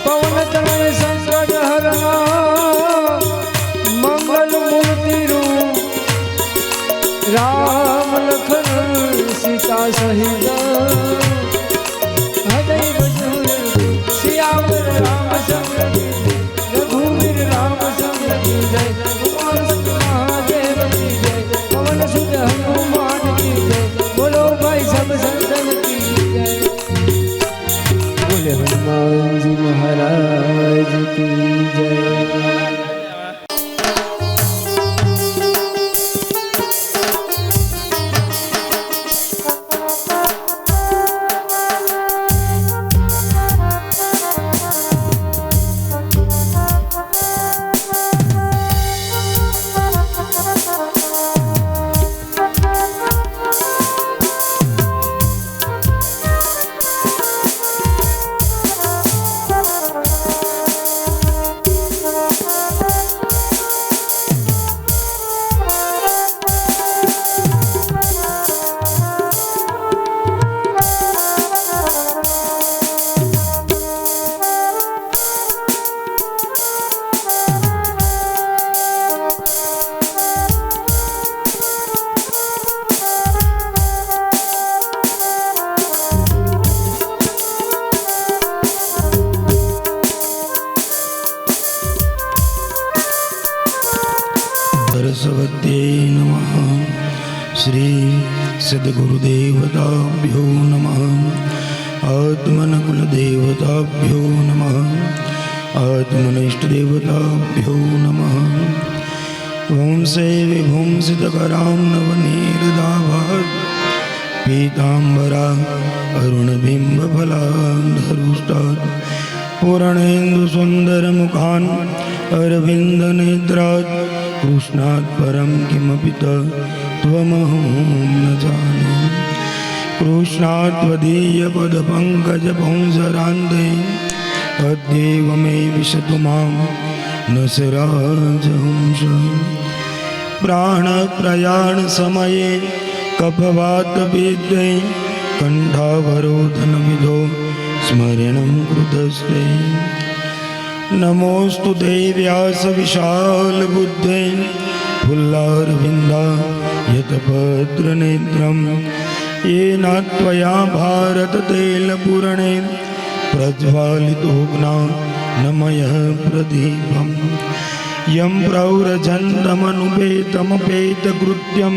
पवन तनय संकट हरना मंगल मूर्ति रूप राम लखन सीता सहित हृदय बसुर सियावर रामचंद्र रघुवीर रामचंद्र की जय कुमार महादेव की जय पवन सुत हनुमान की जय बोलो भाई सब संतन की जय बोले हनुमान जी महाराज की जय सरस्वत्यै नमः। श्री सद्गुरुदेवताभ्यो नमः। आत्मनकुलदेवताभ्यो नमः। आत्मनिष्ठदेवताभ्यो नमः। वंशे विभुंसितकरां नवनीरदाभात् पीताम्बरा अरुणबिम्बफलाधरुष्टात् पूर्णेन्दुसुन्दरमुखान् अरविन्दनेत्रात् कृष्णात् परं किमपि त्वमहं न जाने कृष्णात् त्वदीयपदपङ्कजपंसरान्ते अद्यैव मे विशतु मां न सिराजहंस प्राणप्रयाणसमये कफवातवेद्यै कण्ठावरोधनविधो स्मरणं कृतस्ते नमोऽस्तु ते व्यासविशालबुद्धे फुल्लारविन्दायतभद्रनेत्रं येन त्वया भारततैलपूरणे प्रज्वालितोऽग्निर्नमयः प्रदीपम् यं प्रौरजन्तमनुपेतमपेतकृत्यं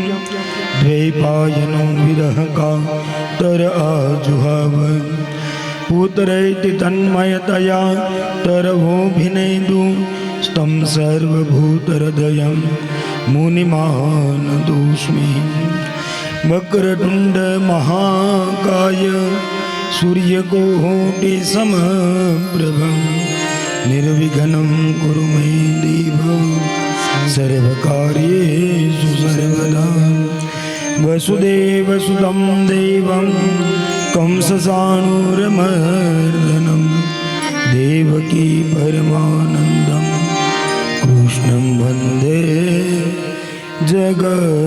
द्वैपायनो विरहकातर आजुहाव पुत्रैति तन्मयतया तरवोऽभिनेदु स्तं सर्वभूतहृदयं मुनिमानतोऽस्मि वक्रतुण्डमहाकाय सूर्यकोटिसमप्रभं निर्विघ्नं कुरु मे देव सर्वकार्येषु सर्वदा वसुदेवसुतं देवं कंसचाणूरमर्दनं देवकी परमानन्दं कृष्णं वन्दे जगद्गुरुम्